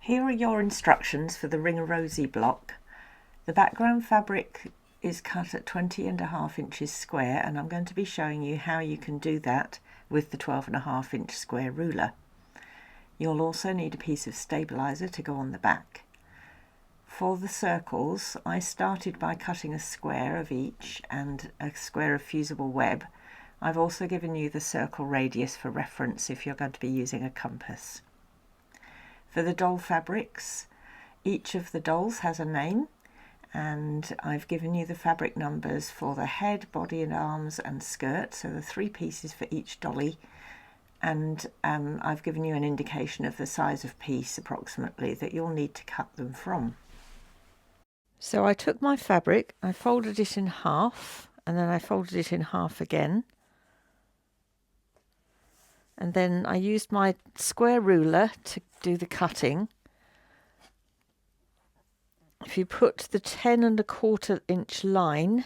Here are your instructions for the Ring a Rosie block. The background fabric is cut at 20.5 inches square, and I'm going to be showing you how you can do that with the 12.5 inch square ruler. You'll also need a piece of stabilizer to go on the back. For the circles, I started by cutting a square of each and a square of fusible web. I've also given you the circle radius for reference if you're going to be using a compass. For the doll fabrics, each of the dolls has a name, and I've given you the fabric numbers for the head, body and arms and skirt, so the 3 pieces for each dolly, and I've given you an indication of the size of piece approximately that you'll need to cut them from. So I took my fabric, I folded it in half, and then I folded it in half again. And then I used my square ruler to do the cutting. If you put the 10.25 inch line,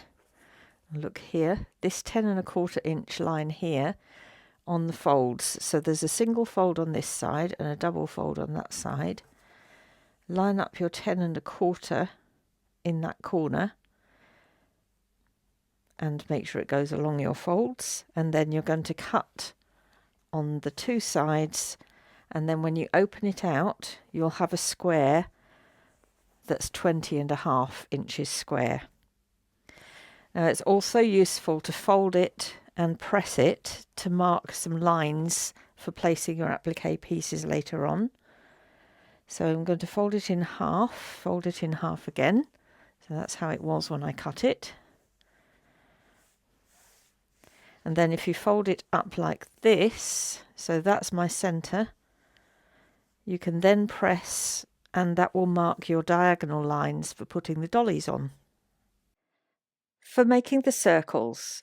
look here, this 10.25 inch line here on the folds. So there's a single fold on this side and a double fold on that side. Line up your 10.25 in that corner and make sure it goes along your folds, and then you're going to cut on the 2 sides, and then when you open it out you'll have a square that's 20.5 inches square. Now it's also useful to fold it and press it to mark some lines for placing your applique pieces later on. So I'm going to fold it in half again. So that's how it was when I cut it. And then if you fold it up like this, so that's my centre, you can then press and that will mark your diagonal lines for putting the dollies on. For making the circles,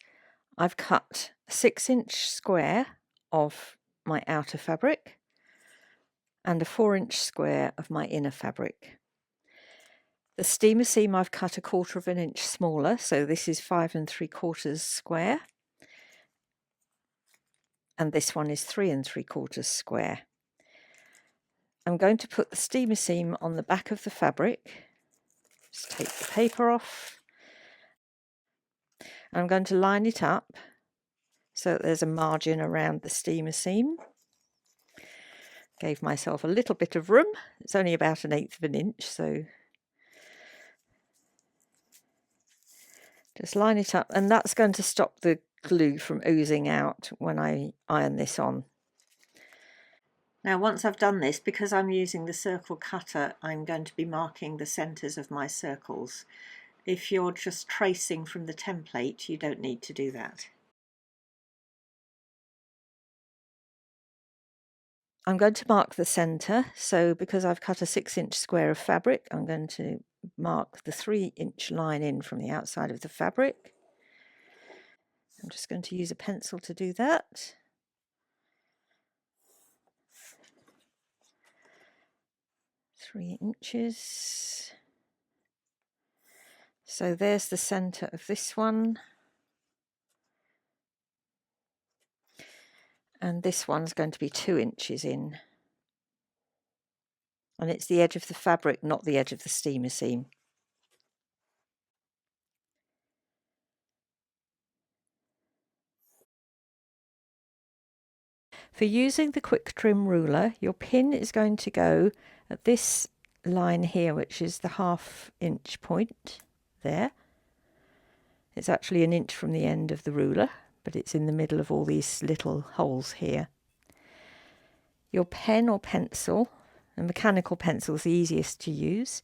I've cut a 6 inch square of my outer fabric and a 4 inch square of my inner fabric. The steamer seam I've cut 1/4 inch smaller, so this is 5 3/4 square. And this one is 3 3/4 square. I'm going to put the steamer seam on the back of the fabric. Just take the paper off. And I'm going to line it up so that there's a margin around the steamer seam. Gave myself a little bit of room. It's only about 1/8 inch, so just line it up, and that's going to stop the glue from oozing out when I iron this on. Now once I've done this, because I'm using the circle cutter, I'm going to be marking the centres of my circles. If you're just tracing from the template, you don't need to do that. I'm going to mark the centre, so because I've cut a 6 inch square of fabric, I'm going to mark the 3 inch line in from the outside of the fabric. I'm just going to use a pencil to do that. Three inches. So there's the centre of this one. And this one's going to be 2 inches in. And it's the edge of the fabric, not the edge of the steamer seam. For using the quick trim ruler, your pin is going to go at this line here, which is the 1/2 inch point there. It's actually 1 inch from the end of the ruler, but it's in the middle of all these little holes here. Your pen or pencil, a mechanical pencil is the easiest to use.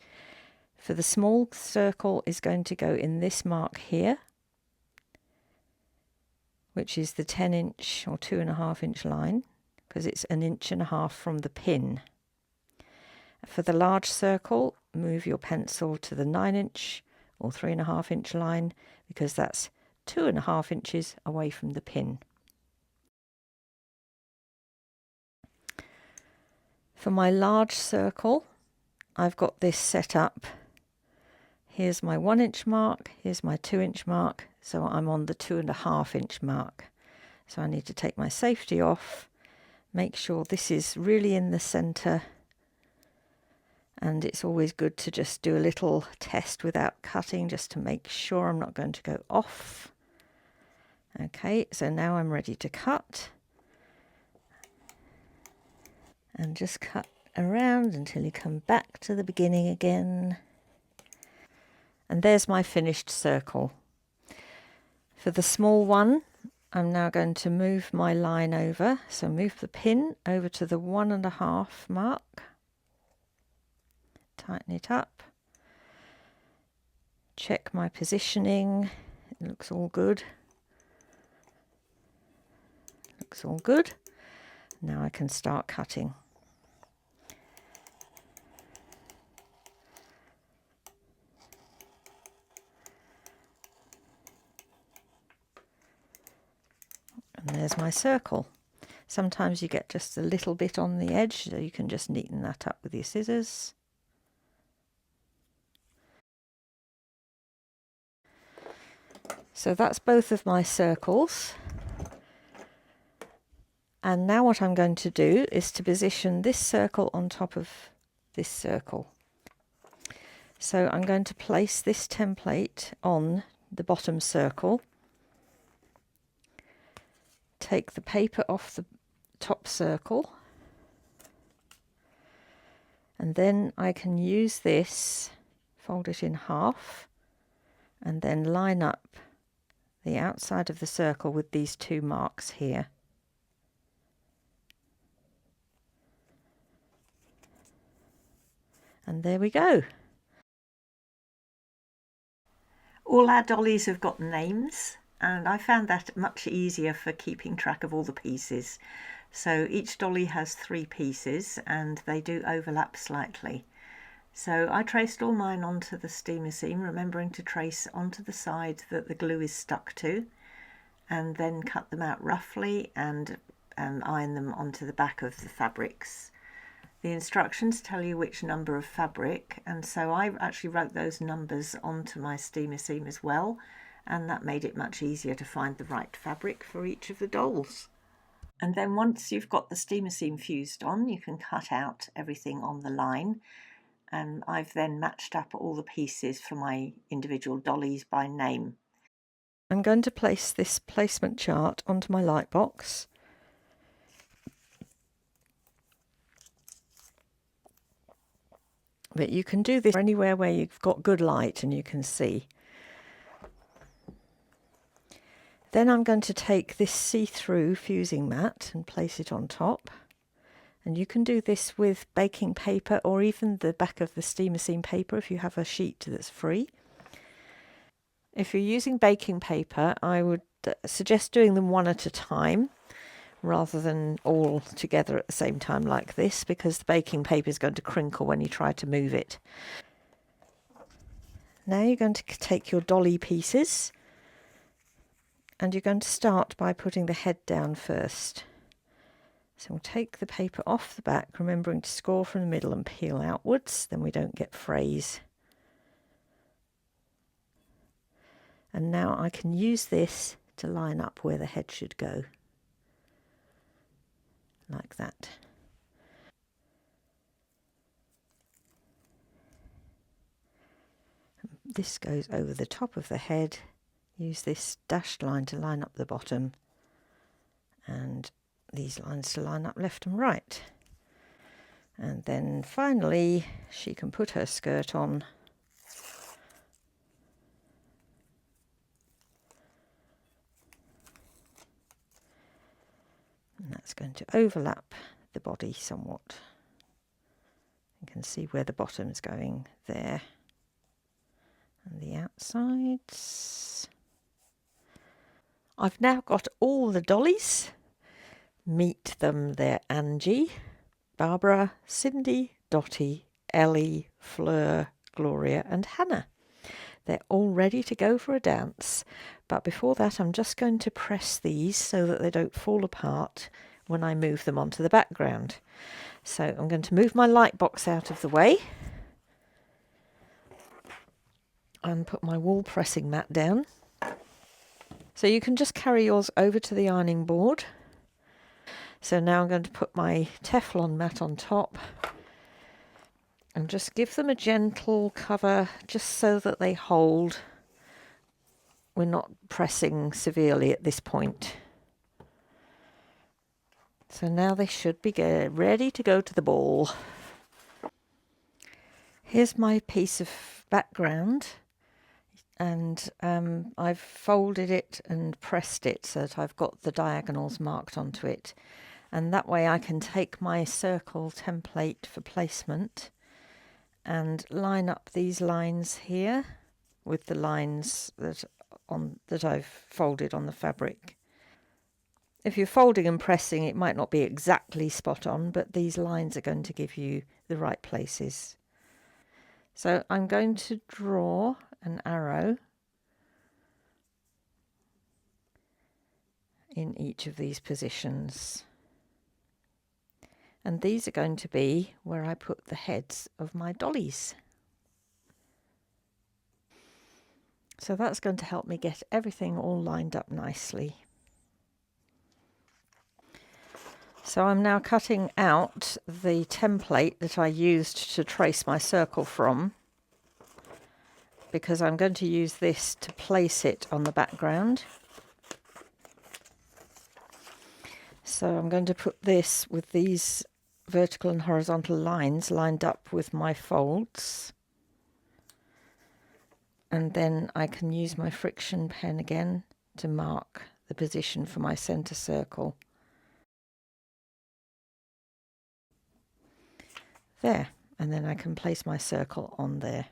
For the small circle is going to go in this mark here, which is the 10 inch or 2.5 inch line, because it's 1.5 inches from the pin. For the large circle, move your pencil to the 9 inch or 3.5 inch line, because that's 2.5 inches away from the pin. For my large circle, I've got this set up. Here's my 1 inch mark, here's my 2 inch mark, so I'm on the 2.5 inch mark. So I need to take my safety off, make sure this is really in the centre, And it's always good to just do a little test without cutting, just to make sure I'm not going to go off. Okay, so now I'm ready to cut. And just cut around until you come back to the beginning again. And there's my finished circle. For the small one, I'm now going to move my line over. So move the pin over to the 1.5 mark. Tighten it up. Check my positioning. It looks all good. Looks all good. Now I can start cutting. And there's my circle. Sometimes you get just a little bit on the edge, so you can just neaten that up with your scissors. So that's both of my circles. And now what I'm going to do is to position this circle on top of this circle. So I'm going to place this template on the bottom circle. Take the paper off the top circle. And then I can use this, fold it in half, and then line up the outside of the circle with these 2 marks here. And there we go. All our dollies have got names, and I found that much easier for keeping track of all the pieces. So each dolly has 3 pieces and they do overlap slightly. So I traced all mine onto the steamer seam, remembering to trace onto the side that the glue is stuck to, and then cut them out roughly and iron them onto the back of the fabrics. The instructions tell you which number of fabric, and so I actually wrote those numbers onto my steamer seam as well, and that made it much easier to find the right fabric for each of the dolls. And then once you've got the steamer seam fused on, you can cut out everything on the line. And I've then matched up all the pieces for my individual dollies by name. I'm going to place this placement chart onto my light box. But you can do this anywhere where you've got good light and you can see. Then I'm going to take this see-through fusing mat and place it on top. And you can do this with baking paper or even the back of the steamer seam paper if you have a sheet that's free. If you're using baking paper, I would suggest doing them one at a time rather than all together at the same time like this, because the baking paper is going to crinkle when you try to move it. Now you're going to take your dolly pieces and you're going to start by putting the head down first. So we'll take the paper off the back, remembering to score from the middle and peel outwards, then we don't get frays. And now I can use this to line up where the head should go, like that. This goes over the top of the head. Use this dashed line to line up the bottom, and these lines to line up left and right. And then finally she can put her skirt on. And that's going to overlap the body somewhat. You can see where the bottom's going there. And the outsides. I've now got all the dollies. Meet them, they're Angie, Barbara, Cindy, Dottie, Ellie, Fleur, Gloria and Hannah. They're all ready to go for a dance, but before that I'm just going to press these so that they don't fall apart when I move them onto the background. So I'm going to move my light box out of the way and put my wool pressing mat down. So you can just carry yours over to the ironing board. So now I'm going to put my Teflon mat on top and just give them a gentle cover just so that they hold. We're not pressing severely at this point. So now they should be ready to go to the ball. Here's my piece of background, and I've folded it and pressed it so that I've got the diagonals marked onto it, and that way I can take my circle template for placement and line up these lines here with the lines that I've folded on the fabric. If you're folding and pressing, it might not be exactly spot on, but these lines are going to give you the right places. So I'm going to draw an arrow in each of these positions. And these are going to be where I put the heads of my dollies. So that's going to help me get everything all lined up nicely. So I'm now cutting out the template that I used to trace my circle from, because I'm going to use this to place it on the background. So I'm going to put this with these vertical and horizontal lines lined up with my folds. And then I can use my friction pen again to mark the position for my centre circle. There, and then I can place my circle on there.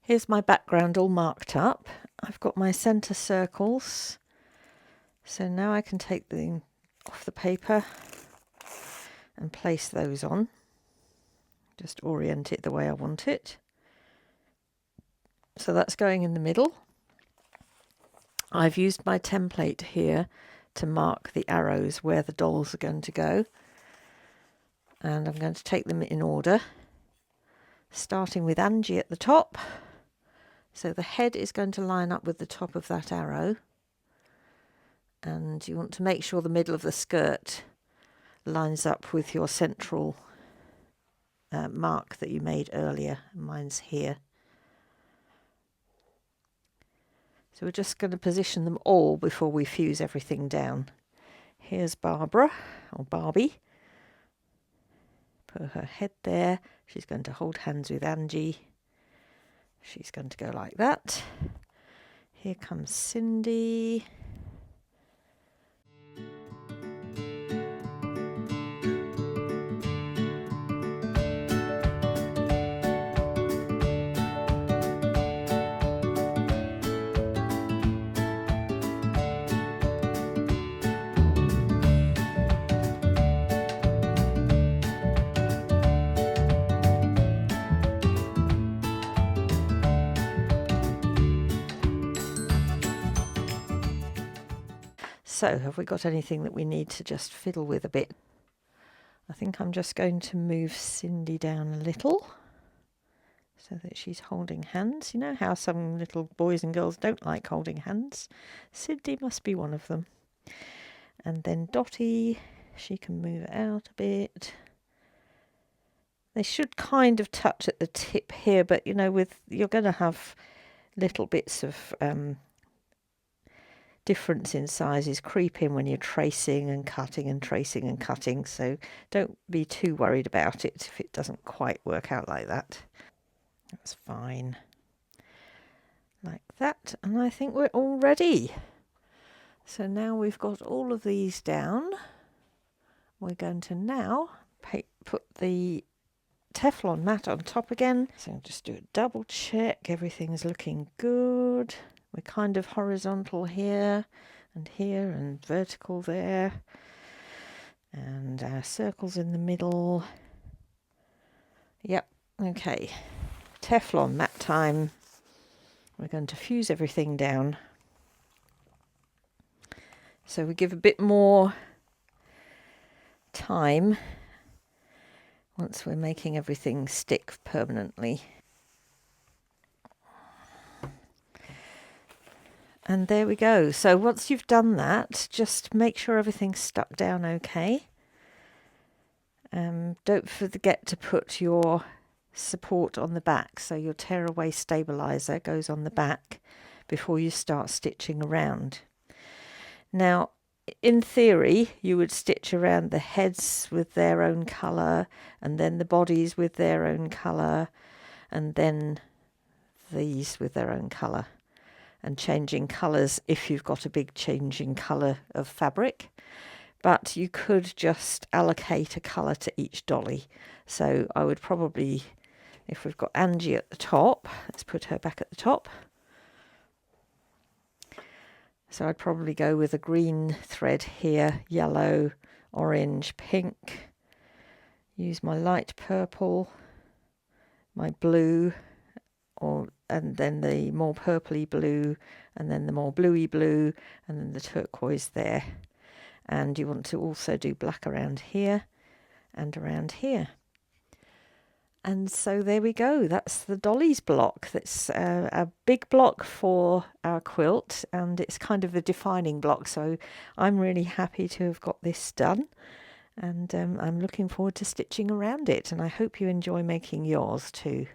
Here's my background all marked up. I've got my centre circles. So now I can take them off the paper and place those on. Just orient it the way I want it. So that's going in the middle. I've used my template here to mark the arrows where the dolls are going to go. And I'm going to take them in order, starting with Angie at the top. So the head is going to line up with the top of that arrow. And you want to make sure the middle of the skirt lines up with your central mark that you made earlier. Mine's here. So we're just going to position them all before we fuse everything down. Here's Barbara, or Barbie. Put her head there. She's going to hold hands with Angie. She's going to go like that. Here comes Cindy. So, have we got anything that we need to just fiddle with a bit? I think I'm just going to move Cindy down a little so that she's holding hands. You know how some little boys and girls don't like holding hands? Cindy must be one of them. And then Dotty, she can move out a bit. They should kind of touch at the tip here, but you know, you're going to have little bits of difference in sizes creep in when you're tracing and cutting and tracing and cutting, so don't be too worried about it if it doesn't quite work out like that. That's fine. Like that, and I think we're all ready. So now we've got all of these down. We're going to now put the Teflon mat on top again. So just do a double check, everything's looking good. We're kind of horizontal here and vertical there. And our circles in the middle. Yep, okay. Teflon mat time. We're going to fuse everything down. So we give a bit more time once we're making everything stick permanently. And there we go. So once you've done that, just make sure everything's stuck down okay. Don't forget to put your support on the back, so your tearaway stabilizer goes on the back before you start stitching around. Now, in theory, you would stitch around the heads with their own colour, and then the bodies with their own colour, and then these with their own colour, and changing colours if you've got a big change in colour of fabric. But you could just allocate a colour to each dolly. So I would probably, if we've got Angie at the top, let's put her back at the top. So I'd probably go with a green thread here, yellow, orange, pink. Use my light purple, my blue, and then the more purpley blue, and then the more bluey blue, and then the turquoise there. And you want to also do black around here and around here. And so there we go. That's the dollies block. That's a big block for our quilt, and it's kind of a defining block. So I'm really happy to have got this done, and I'm looking forward to stitching around it. And I hope you enjoy making yours too.